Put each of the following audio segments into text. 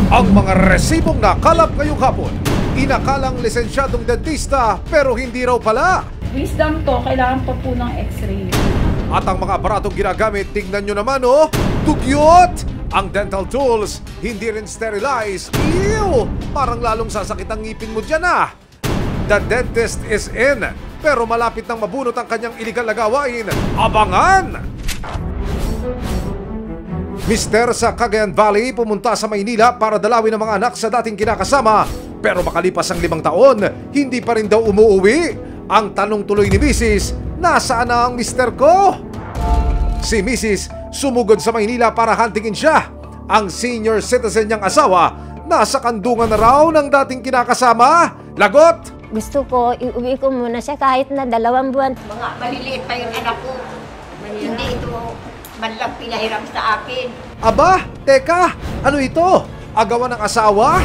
Ang mga resibong nakalap ngayong hapon. Inakalang lisensyadong dentista pero hindi raw pala. Wisdom to, kailangan pa po ng x-ray. At ang mga aparatong ginagamit, tingnan nyo naman oh, dugyot! Ang dental tools, hindi rin sterilized. Ew! Parang lalong sasakit ang ngipin mo dyan ah. The dentist is in, pero malapit nang mabunot ang kanyang iligal na gawain. Abangan! Mister sa Cagayan Valley pumunta sa Maynila para dalawin ang mga anak sa dating kinakasama. Pero makalipas ang 5 taon, hindi pa rin daw umuuwi. Ang tanong tuloy ni Mrs., nasaan na ang mister ko? Si Mrs. sumugod sa Maynila para hantingin siya. Ang senior citizen niyang asawa, nasa kandungan na raw ng dating kinakasama. Lagot! Gusto ko, iuwi ko muna siya kahit na 2 buwan. Mga maliliit pa yung anak ko. Hindi ito man lang pinahiram sa akin. Aba, teka, ano ito? Agawan ng asawa?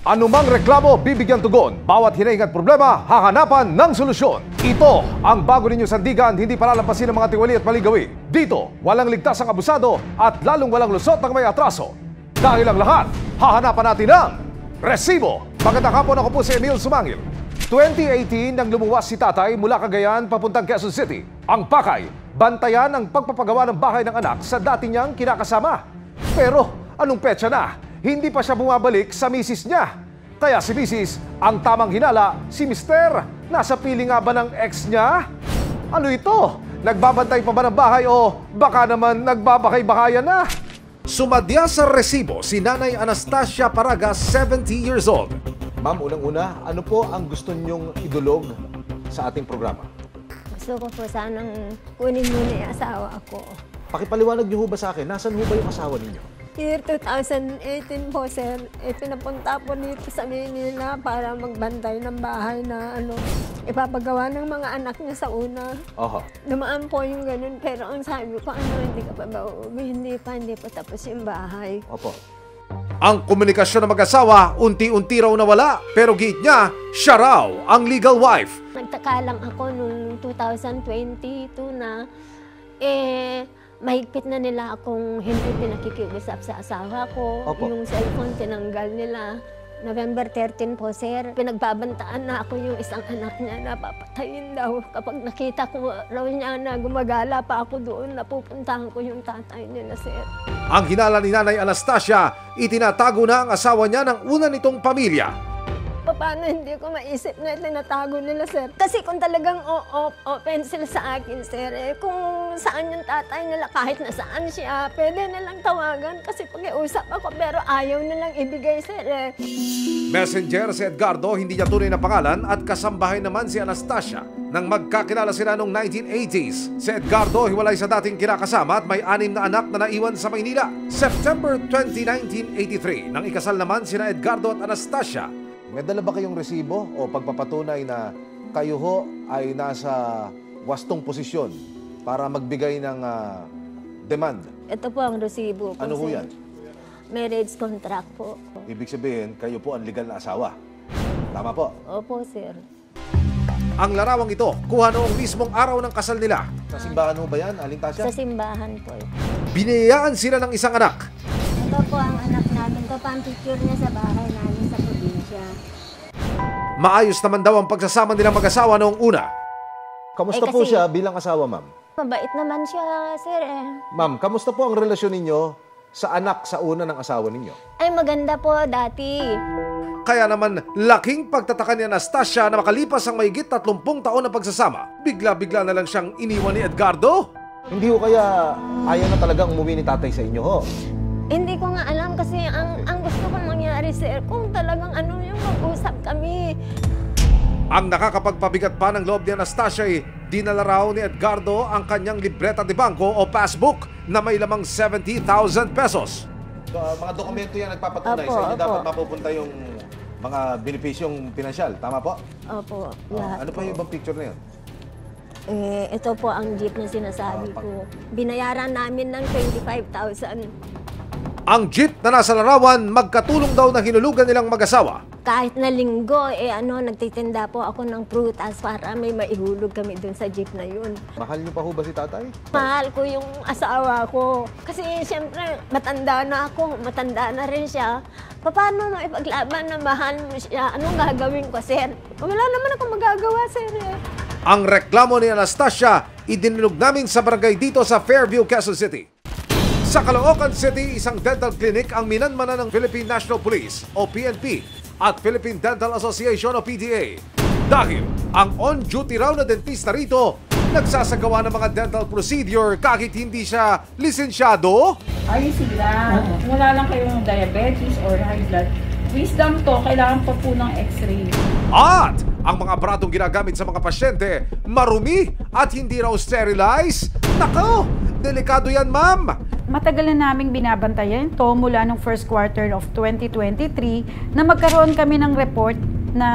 Anumang reklamo, bibigyan tugon. Bawat hinaing at problema, hahanapan ng solusyon. Ito ang bago ninyo sandigan, hindi palalampasin ng mga tiwali at maligawi. Dito, walang ligtas ang abusado at lalong walang lusot ng may atraso. Dahil ang lahat, hahanapan natin ng resibo. Magandang hapon, ako po si Emil Sumangil. 2018 nang lumuwas si tatay mula Cagayan papuntang Quezon City. Ang pakay, bantayan ang pagpapagawa ng bahay ng anak sa dati niyang kinakasama. Pero anong petsa na? Hindi pa siya bumabalik sa misis niya. Kaya si misis ang tamang hinala, si mister. Nasa piling nga ba ng ex niya? Ano ito? Nagbabantay pa ba ng bahay o baka naman nagbabakay-bakayan na? Sumadya sa resibo si Nanay Anastasia Paraga, 70 years old. Ma'am, unang-una, ano po ang gusto niyong idulog sa ating programa? Gusto ko po sanang kunin muna yung asawa ko. Pakipaliwanag niyo ho ba sa akin, nasaan ho ba yung asawa ninyo? Year 2018 po, sir. Napunta po dito sa Manila para magbantay ng bahay na ipapagawa ng mga anak niya sa una. Oho. Dumaan po yung ganun, pero ang sabi ko, hindi ka pa ba uuwi? Hindi pa tapos yung bahay. Opo. Ang komunikasyon ng mag-asawa, unti-unti raw nawala. Pero giit niya, siya raw ang legal wife. Nagtaka lang ako nung 2022 na, mahigpit na nila akong hindi pinakikiusap sa asawa ko. Opo. Yung cellphone tinanggal nila. November 13 po, sir. Pinagbabantaan na ako yung isang anak niya na papatayin daw. Kapag nakita ko raw niya na gumagala pa ako doon, napupuntahan ko yung tatay niya na, sir. Ang hinala ni Nanay Anastasia, itinatago na ang asawa niya ng una nitong pamilya. Paano hindi ko maisip na tinatago nila, sir? Kasi kung talagang open sila sa akin, sir, kung saan yung tatay nila, kahit nasaan siya, pwede nilang tawagan kasi pag-iusap ako, pero ayaw nilang ibigay, sir. Messenger si Edgardo, hindi niya tunay na pangalan at kasambahay naman si Anastasia. Nang magkakilala sila noong 1980s, si Edgardo hiwalay sa dating kinakasama at may 6 na anak na naiwan sa Maynila. September 20, 1983, nang ikasal naman sina Edgardo at Anastasia. May dala ba kayong resibo o pagpapatunay na kayo ho ay nasa wastong posisyon para magbigay ng demand? Ito po ang resibo po, Ano ho sir. yan? Marriage contract po. Ibig sabihin, kayo po ang legal na asawa. Tama po? Opo, sir. Ang larawang ito, kuha noong mismong araw ng kasal nila. Sa simbahan ho ba yan, Aling Tasya? Sa simbahan po. Biniyayaan sila ng isang anak. Ito po ang anak namin. Ito pa ang picture niya sa bahay namin sa probinsya. Maayos naman daw ang pagsasama nilang mag-asawa noong una. Kamusta po kasi- siya bilang asawa, ma'am? Mabait naman siya, sir. Ma'am, kamusta po ang relasyon ninyo sa anak sa una ng asawa ninyo? Ay, maganda po dati. Kaya naman, laking pagtataka ni Anastasia na makalipas ang mahigit 30 taon na pagsasama, bigla-bigla na lang siyang iniwan ni Edgardo. Hindi ho kaya ayaw na talagang umuwi ni tatay sa inyo ho? Hindi ko nga alam kasi ang gusto kong mangyari, sir, kung talagang yung mag-usap kami. Ang nakakapagpabigat pa ng loob ni Anastasia ay dinala raw ni Edgardo ang kanyang libreta de bangko o passbook na may lamang 70,000 pesos. Mga dokumento yan nagpapatunay Opo, sa inyo opo. dapat mapupunta yung mga benepisyong pinansyal. Tama po? Opo, lahat Ano pa yung ibang picture na yun? Ito po ang jeep na sinasabi ko. Binayaran namin ng 25,000. Ang jeep na nasa larawan, magkatulong daw na hinulugan nilang mag-asawa. Kahit na linggo, nagtitinda po ako ng prutas para may maihulog kami dun sa jeep na yun. Mahal niyo pa ho ba si tatay? Mahal ko yung asawa ko. Kasi siyempre, matanda na ako, matanda na rin siya. Paano mo ipaglaban na mahal mo siya? Anong gagawin ko, sir? Wala naman akong magagawa, sir. Ang reklamo ni Anastasia, idinulog namin sa barangay dito sa Fairview, Quezon City. Sa Caloocan City, isang dental clinic ang minanmana ng Philippine National Police o PNP at Philippine Dental Association o PDA. Dahil ang on-duty raw na dentista rito, nagsasagawa ng mga dental procedure kahit hindi siya lisensyado. Ayos sila. Wala lang kayong diabetes or high blood. Wisdom to, kailangan pa po ng x-ray. At ang mga aparatong ginagamit sa mga pasyente, marumi at hindi raw sterilize. Nako, delikado yan, ma'am. Matagal na naming binabantayan ito mula nung first quarter of 2023 na magkaroon kami ng report na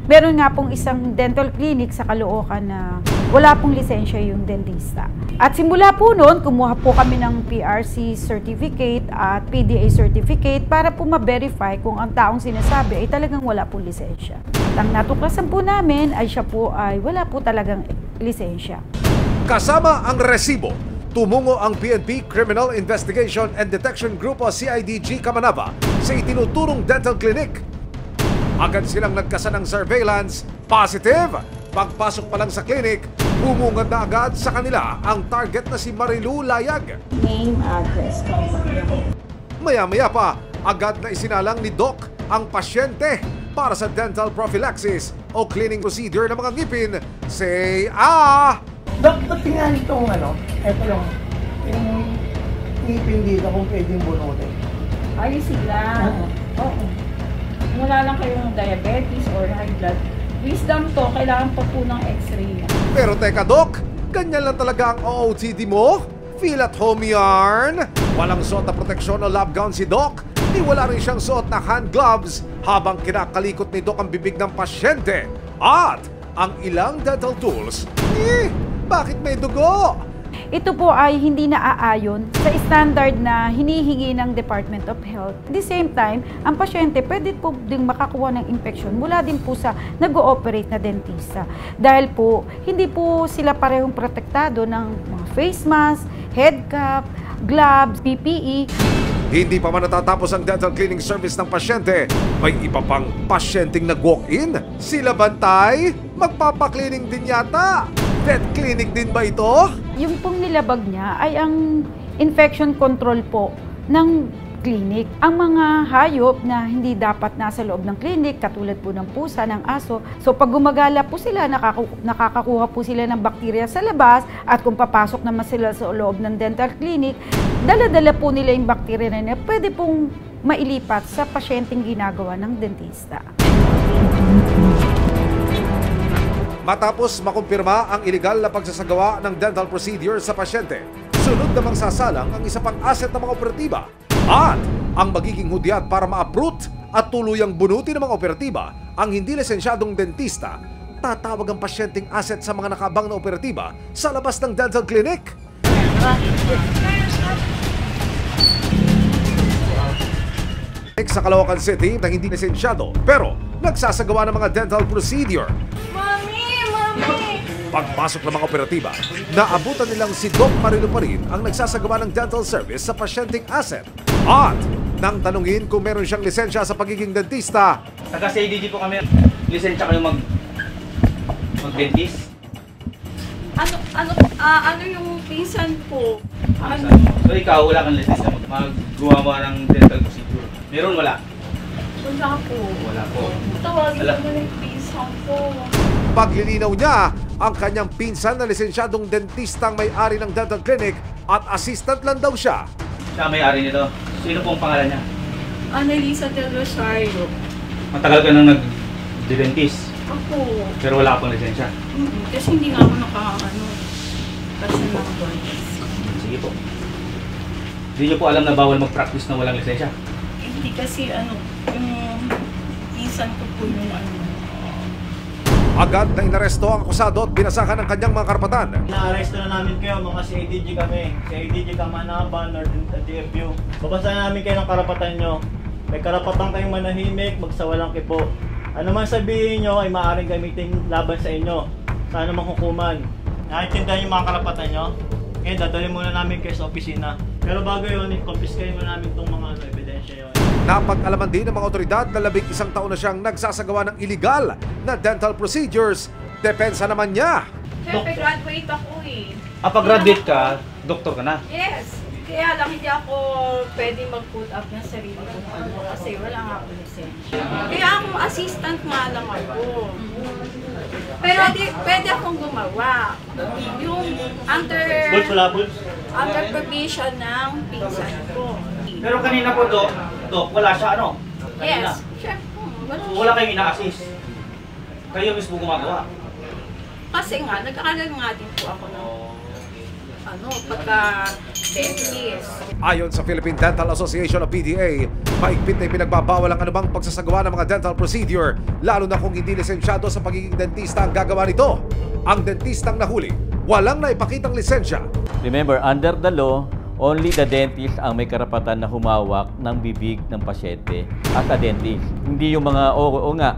meron nga pong isang dental clinic sa Caloocan na wala pong lisensya yung dentista. At simula po noon, kumuha po kami ng PRC certificate at PDA certificate para po ma-verify kung ang taong sinasabi ay talagang wala pong lisensya. At ang natuklasan po namin ay siya po ay wala po talagang lisensya. Kasama ang resibo, tumungo ang PNP Criminal Investigation and Detection Group o CIDG Kamanaba sa itinuturong dental clinic. Agad silang nagkasa ng surveillance, positive. Pagpasok pa lang sa clinic, bumungad na agad sa kanila ang target na si Marilu Layag. Name, address, Maya-maya pa, agad na isinalang ni Doc ang pasyente para sa dental prophylaxis o cleaning procedure ng mga ngipin. Say, Dok, tingnan itong eto yung ngipin dito kung pwedeng bunutin. Ayos sila. Oo. Wala lang kayong diabetes or high blood. Wisdom to, kailangan pa po ng x-ray. Pero teka, Doc, ganyan lang talaga ang OOTD mo? Feel at home yarn? Walang suot na proteksyon o lab gown si Doc? Di wala rin siyang suot na hand gloves habang kinakalikot ni Doc ang bibig ng pasyente. At ang ilang dental tools, bakit may dugo? Ito po ay hindi naaayon sa standard na hinihingi ng Department of Health. At the same time, ang pasyente pwede po ding makakuha ng infection mula din po sa nag-ooperate na dentista. Dahil po, hindi po sila parehong protektado ng mga face mask, head cap, gloves, PPE. Hindi pa man natatapos ang dental cleaning service ng pasyente, may iba pang pasyenteng nag-walk-in. Sila bantay, magpapaklining din yata. Vet clinic din ba ito? Yung pong nilabag niya ay ang infection control po ng clinic. Ang mga hayop na hindi dapat nasa loob ng clinic, katulad po ng pusa, ng aso, so pag gumagala po sila, nakakakuha po sila ng bakterya sa labas, at kung papasok naman sila sa loob ng dental clinic, dala-dala po nila yung bakterya na niya, pwede pong mailipat sa pasyenteng ginagawa ng dentista. Matapos makumpirma ang iligal na pagsasagawa ng dental procedure sa pasyente, sunod namang sasalang ang isa pang asset ng mga operatiba at ang magiging hudyat para ma-uproot at tuluyang bunutin ng mga operatiba ang hindi lisensyadong dentista. Tatawag ang pasyenteng asset sa mga nakabang na operatiba sa labas ng dental clinic. Sa Caloocan City na hindi lisensyado pero nagsasagawa ng mga dental procedure. Pagpasok ng mga operatiba, naabutan nilang si Doc Marilu pa rin ang nagsasagawa ng dental service sa pasyenteng asset. At nang tanungin kung meron siyang lisensya sa pagiging dentista, Taga CIDG po kami. Lisensya kayo mag-dentist? Ano yung pinsan po? So ikaw, wala kang lisensya maggawa ng dental procedure. Meron, wala? Wala po. Wala po. Tawagin mo na yung pinsan ko. paglilinaw niya ang kanyang pinsan na lisensyadong dentistang may-ari ng dental clinic at assistant lang daw siya. Siya may-ari nito. Sino pong pangalan niya? Annalisa Del Rosario. Matagal ka nang nag-dentist, Ako. pero wala ka pang lisensya. Kasi hindi nga ako kasi naka-dentist. Sige po. Hindi niyo po alam na bawal mag-practice na walang lisensya? Hindi kasi yung pinsan ko po yung Agad na inaresto ang akusado at binasakan ng kanyang mga karapatan. Na-arresto na namin kayo, mga CIDG kami. CIDG Kamanaba, Northern DFU. Babasahin namin kayo ng karapatan nyo. May karapatan kayong manahimik, magsawalang kipo. Ano man sabihin nyo ay maaaring gamitin laban sa inyo sa anumang hukuman. Naiintindihan yung mga karapatan nyo? Ngayon, dadalhin muna namin kayo sa opisina. Pero bago yun, i-confiscate muna namin itong mga ebidensya yun. Napag-alaman din ng mga otoridad na 11 taon na siyang nagsasagawa ng illegal na dental procedures. Depensa naman niya. Siyempre, graduate ako eh. Pag-graduate ka, doktor ka na. Yes. Kaya lang hindi ako pwede mag-put up ng sarili ko kasi wala nga ako lisensya. Kaya akong assistant nga lang ako. Pero pwede akong gumawa. Yung under provision ng pinsan ko. Pero kanina po, Dok, wala siya ano? Kanina. Yes. Siyempre. So, wala kayong ina-assist. Kayo mismo gumagawa. Kasi nga, nagkakaroon nga din po ako ng pagka-dentist. Ayon sa Philippine Dental Association o PDA, maigpit na ipinagbabawal ang anumang pagsasagawa ng mga dental procedure, lalo na kung hindi lisensyado sa pagiging dentista ang gagawa nito. Ang dentistang nahuli, walang naipakitang lisensya. Remember, under the law, only the dentist ang may karapatan na humawak ng bibig ng pasyente as a dentist. Hindi yung mga,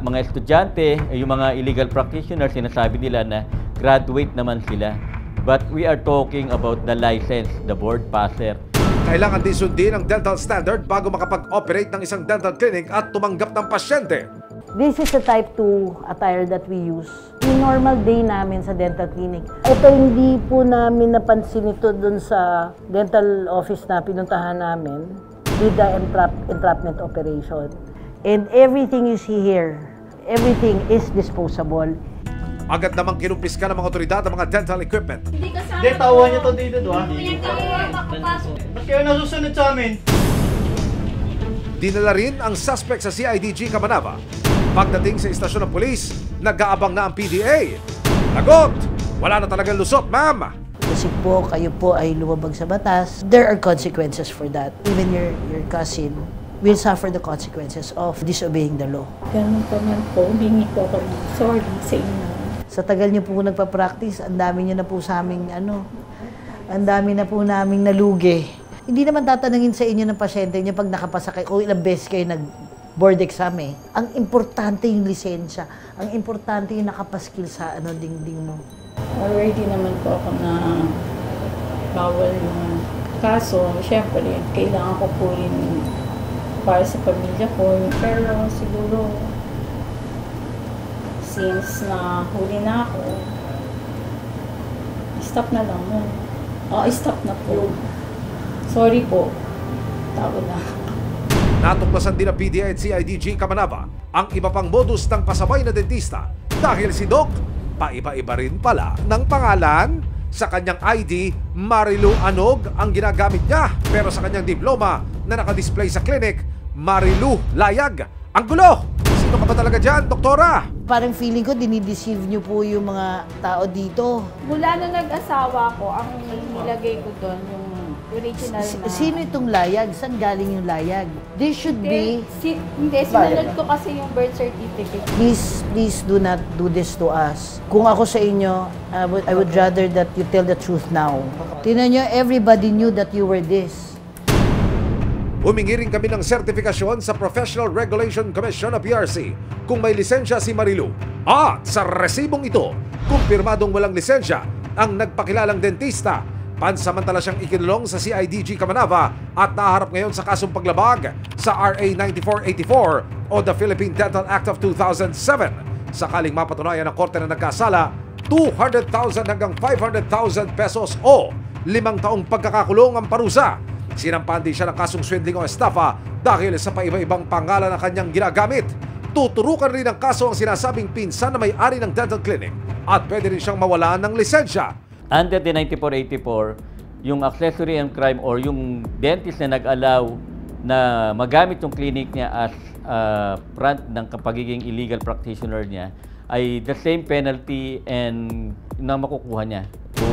mga estudyante, yung mga illegal practitioners, sinasabi nila na graduate naman sila. But we are talking about the license, the board passer. Kailangan din sundin ang dental standard bago makapag-operate ng isang dental clinic at tumanggap ng pasyente. This is the type 2 attire that we use. Yung normal day namin sa dental clinic. Ito hindi po namin napansin ito dun sa dental office na pinuntahan namin with the entrapment operation. And everything you see here, everything is disposable. Agad namang kinumpiska ng mga otoridad ang mga dental equipment. Hindi kasama. Hindi, tawa niyo to dito, ha? Ba't kayo nasusunod sa amin? Dinala rin ang suspect sa CIDG Kamanava. Pagdating sa istasyon ng pulis, nag-aabang na ang PDA. Lagot! Wala na talagang lusot, ma'am! Kasi po, kayo po ay lumabag sa batas. There are consequences for that. Even your cousin will suffer the consequences of disobeying the law. Ganun pa man po, humingi po ako ng sorry sa inyo. Sa tagal niyo po nagpa-practice, ang dami niyo na po sa aming ang dami na po naming nalugi. Hindi naman tatanungin sa inyo ng pasyente niyo pag nakapasa kayo, o ilang beses kayo nag-board exam eh. Ang importante yung lisensya. Ang importante yung nakapaskil sa dingding mo. Already naman po ako na bawal yung kaso. Siyempre, kailangan ko po rin para sa pamilya ko. Pero siguro, since na huli na ako, stop na lang mo. Stop na po. Sorry po. Tao na. Natuklasan din ng PDA at CIDG Kamanava ang iba pang modus ng pasabay na dentista dahil si Doc, paiba-iba rin pala ng pangalan. Sa kanyang ID, Marilu Anog ang ginagamit niya, pero sa kanyang diploma na nakadisplay sa clinic, Marilu Layag. Ang gulo! Sino ka ba talaga dyan, doktora? Parang feeling ko, dinideceive niyo po yung mga tao dito. Mula na nag-asawa ko, ang nilagay ko doon yung original na... Sino itong layag? Saan galing yung layag? This should be... Hindi, sinunod ko kasi yung birth certificate. Please do not do this to us. Kung ako sa inyo, I would rather that you tell the truth now. Tingnan nyo, everybody knew that you were this. Humingi rin kami ng sertifikasyon sa Professional Regulation Commission o PRC kung may lisensya si Marilu. At sa resibong ito, kumpirmadong walang lisensya ang nagpakilalang dentista. Pansamantala siyang ikinulong sa CIDG Kamanava at naharap ngayon sa kasong paglabag sa RA 9484 o the Philippine Dental Act of 2007. Sakaling mapatunayan ng korte na nagkasala, 200,000 hanggang 500,000 pesos o 5 taong pagkakakulong ang parusa. Sinampahan din siya ng kasong swindling o estafa dahil sa paiba-ibang pangalan na kanyang ginagamit. Tuturukan rin ng kaso ang sinasabing pinsan na may-ari ng dental clinic at pwede rin siyang mawalan ng lisensya. Under the 9484, yung accessory and crime or yung dentist na nag-allow na magamit yung clinic niya as front ng pagiging illegal practitioner niya ay the same penalty and na makukuha niya. So,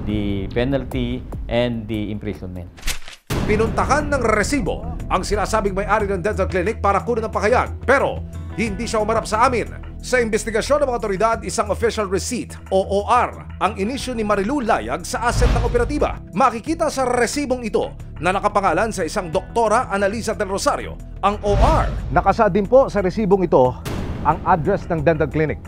the penalty and the imprisonment. Pinuntahan ng resibo ang sinasabing may-ari ng dental clinic para kunin ang pakayag. Pero hindi siya umarap sa amin. Sa investigasyon ng mga otoridad, isang official receipt o OR ang inisyu ni Marilu Layag sa asset ng operatiba. Makikita sa resibong ito na nakapangalan sa isang Doktora Analisa del Rosario ang OR. Nakasaad din po sa resibong ito ang address ng dental clinic.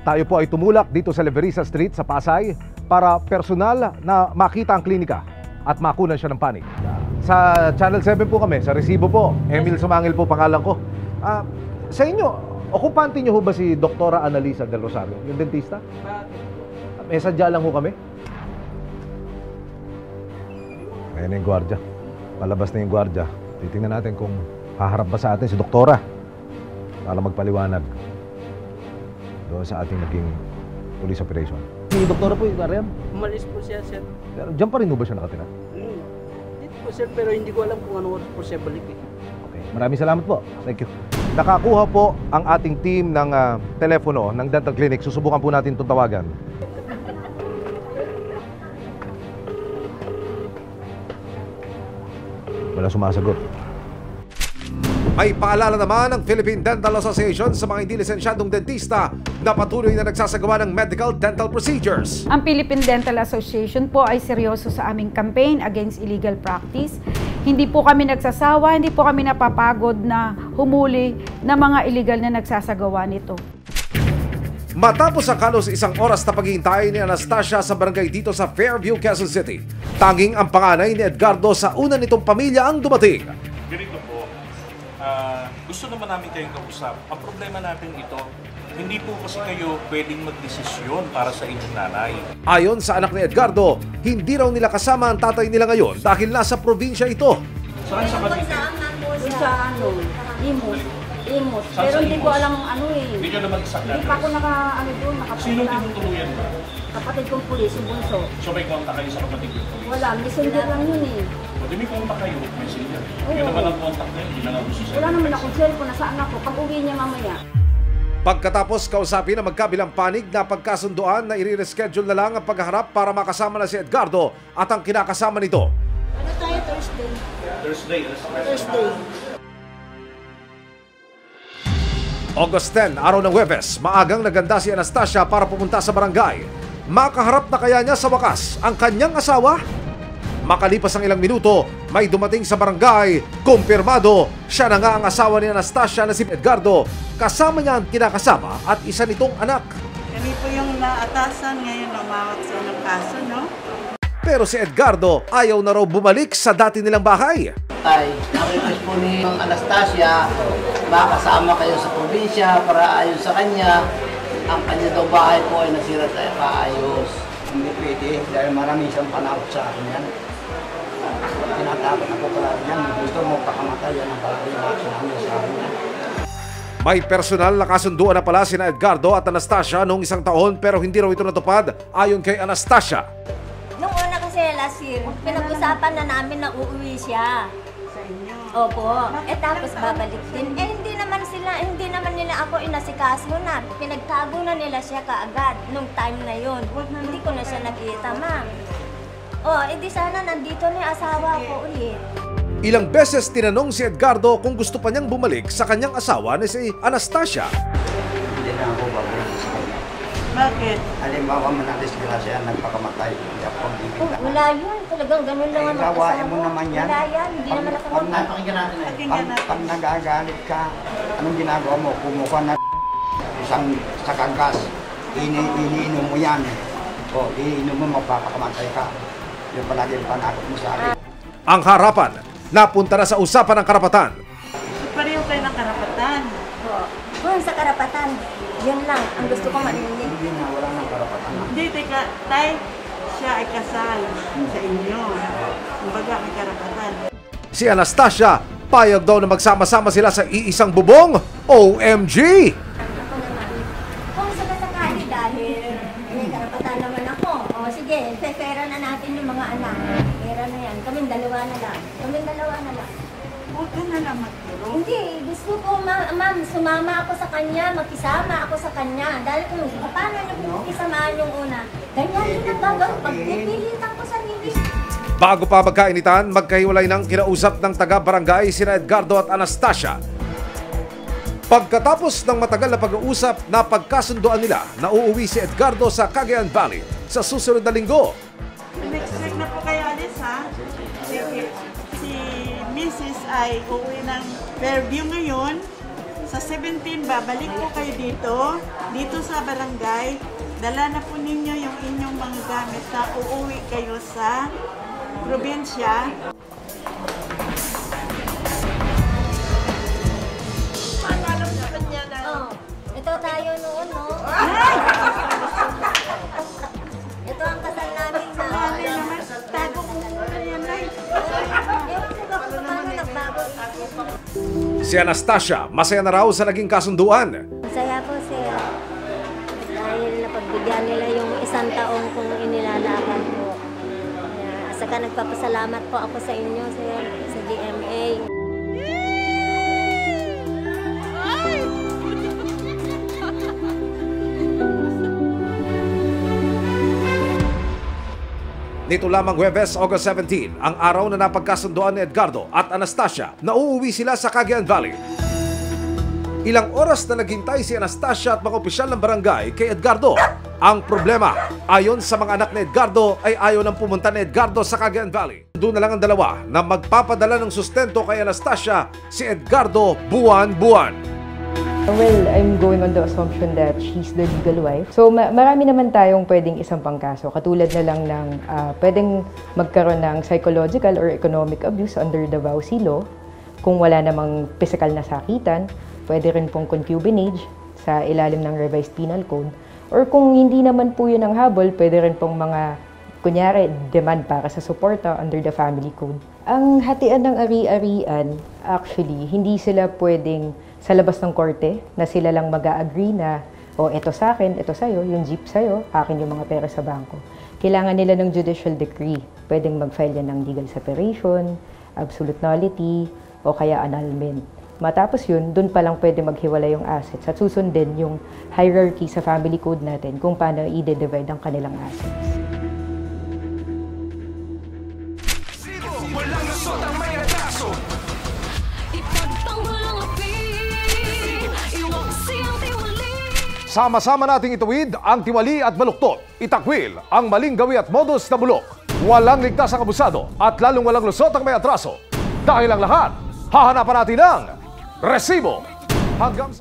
Tayo po ay tumulak dito sa Leverisa Street sa Pasay para personal na makita ang klinika at makunan siya ng panig. Sa Channel 7 po kami, sa resibo po. Emil Sumangil po pangalan ko. Sa inyo, okupante niyo ho ba si Doktora Analisa del Rosario, yung dentista? May sadya lang ho kami. Ayan na yung gwardiya. Palabas na yung gwardiya. Titingnan natin kung haharap ba sa atin si Doktora para magpaliwanag doon sa ating naging police operation. Si Doktora po yung Ariam? Umalis po siya, sir. Pero dyan pa rin ho ba siya nakatira? Dito po, sir, pero hindi ko alam kung ano po siya balik eh. Okay. Maraming salamat po. Thank you. Nakakuha po ang ating team ng telepono ng dental clinic. Susubukan po natin itong tawagan. Wala sumasagot. May paalala naman ng Philippine Dental Association sa mga hindi lisensyadong dentista na patuloy na nagsasagawa ng medical dental procedures. Ang Philippine Dental Association po ay seryoso sa aming campaign against illegal practice. Hindi po kami nagsasawa, hindi po kami napapagod na humuli ng mga illegal na nagsasagawa nito. Matapos ang halos isang oras na paghihintay ni Anastasia sa barangay dito sa Fairview, Quezon City, tanging ang panganay ni Edgardo sa una nitong pamilya ang dumating. Ganito po, gusto naman namin kayong kausap. Ang problema natin ito, hindi po kasi kayo pwedeng magdesisyon para sa inyong nanay. Ayon sa anak ni Edgardo, hindi raw nila kasama ang tatay nila ngayon dahil nasa probinsya ito. Saan sa Cavite? Sa Imos. Pero hindi ko alam ano eh. Hindi nyo naman isaklan. Hindi pa ako doon, nakapunta. Sinong tinutuluyan mo? Kapatid kong pulis, yung bunso. So may kontak kayo sa kapatid yung pulis? Wala, messenger lang yun eh. O di may kontak kayo, messenger. Yun naman ang kontak na yun, hindi na nga gusto sa'yo. Wala naman akong cellphone, nasaan ako, pag uwi niya mamaya. Pagkatapos kausapin ang magkabilang panig na pagkasunduan na i-reschedule na lang ang paghaharap para makasama na si Edgardo at ang kinakasama nito. Ano tayo Thursday? Thursday. August 10, araw ng Huwebes, maagang naganda si Anastasia para pumunta sa barangay. Makaharap na kaya niya sa wakas ang kanyang asawa? Makalipas ang ilang minuto, may dumating sa barangay. Kumpirmado, siya na nga ang asawa ni Anastasia na si Edgardo. Kasama niya ang kinakasama at isa nitong anak. Kami po yung naatasan ngayon namawag sa ng kaso, no? Pero si Edgardo ayaw na raw bumalik sa dati nilang bahay. Ay, nakikinig po ni Anastasia, makasama kayo sa probinsya para ayon sa kanya. Ang kanya daw bahay po ay nasira tayo kaayos. Hindi pwede dahil marami siyang panakot sa akin yan. Tinatakot ako palagi yan. Gusto mo pakamatay yan ang palagi namin sa akin yan. May personal na kasunduan na pala sina Edgardo at Anastasia noong isang taon pero hindi raw ito natupad ayon kay Anastasia. Nung una kasi last year, pinag-usapan na namin na uuwi siya. Sa inyo? Opo. Tapos babalik din. Hindi naman nila ako inasikaso na. Pinagtago na nila siya kaagad nung time na yun. Hindi ko na siya nakita, ma'am. Di sana nandito na yung asawa ko ulit. Ilang beses tinanong si Edgardo kung gusto pa niyang bumalik sa kanyang asawa na si Anastasia. Hindi na ako babalik sa kanya. Bakit? Halimbawa man ang disgrasya, nagpakamatay. Hindi ako ang bibigla. Wala yun. Talagang ganun lang ang gawain mo naman yan. Wala yan. Hindi naman ako Pakinggan natin eh. Pag nagagalit ka, anong ginagawa mo? Kumuha na isang sakangkas. Iniinom mo yan. Iniinom mo, magpapakamatay ka. Yung palagi yung panakot mo sa akin. Ang harapan, napunta na sa usapan ng karapatan. Pareho kayo ng karapatan. Sa karapatan. Yan lang ang gusto ko marinig. Hindi na, wala nang karapatan. Hindi, teka, tay, siya ay kasal sa inyo. Kumbaga, may karapatan. Si Anastasia, payag daw na magsama-sama sila sa iisang bubong. OMG! Kung sakasakali dahil may karapatan naman ako. Sige, pera na natin yung mga anak. Pera na yan. Kaming dalawa na lang. Huwag ka na lang magturo. Hindi, gusto ko, ma'am, sumama ako sa kanya, magkisama ako sa kanya. Dahil kung paano niyo kisamaan yung una, ganyan din ang gagawin. Pagpipilitan ko sarili. Bago pa magkainitan, magkahiwalay ng kinausap ng taga-barangay sina Edgardo at Anastasia. Pagkatapos ng matagal na pag-uusap, napagkasunduan nila na uuwi si Edgardo sa Cagayan Valley sa susunod na linggo. Next week na po kayo alis, ha? Sige. Si Mrs. ay uuwi ng Fairview ngayon. Sa 17, babalik po kayo dito sa barangay. Dala na po ninyo yung inyong mga gamit na uuwi kayo sa probinsya. Ito tayo noon, no? Ito ang kasal namin na. Tago ko muna yan, Nay. Si Anastasia, masaya na raw sa naging kasunduan. Masaya po, sir. Dahil napagbigyan nila yung 1 taong kung inilalakad ko. Saka nagpapasalamat po ako sa inyo, sir, sa GMA. Nito lamang Huwebes, August 17, ang araw na napagkasunduan ni Edgardo at Anastasia na uuwi sila sa Cagayan Valley. Ilang oras na naghintay si Anastasia at mga opisyal ng barangay kay Edgardo. Ang problema, ayon sa mga anak ni Edgardo, ay ayaw nang pumunta ni Edgardo sa Cagayan Valley. Doon na lang ang dalawa na magpapadala ng sustento kay Anastasia, si Edgardo buwan-buwan. Well, I'm going on the assumption that she's the legal wife. So, marami naman tayong pwedeng isang pangkaso. Katulad na lang ng pwedeng magkaroon ng psychological or economic abuse under the VAUSI law. Kung wala namang physical na sakitan, pwede rin pong concubinage sa ilalim ng revised penal code. Or kung hindi naman po yun ang habol, pwede rin pong mga, kunyari, demand para sa suporta under the family code. Ang hatian ng ari-arian, actually, hindi sila pwedeng sa labas ng korte na sila lang mag-a-agree na ito sa akin, ito sa'yo, yung jeep sa'yo, akin yung mga pera sa bangko. Kailangan nila ng judicial decree. Pwedeng mag-file yan ng legal separation, absolute nullity, o kaya annulment. Matapos yun, dun pa lang pwede maghiwala yung assets at susundin yung hierarchy sa family code natin kung paano i-divide ang kanilang assets. Sama-sama nating ituwid ang tiwali at baluktot. Itakwil ang maling gawi at modus na bulok. Walang ligtas ang abusado at lalong walang lusot ang may atraso. Dahil ang lahat, hahanapan natin ng resibo. Hanggang sa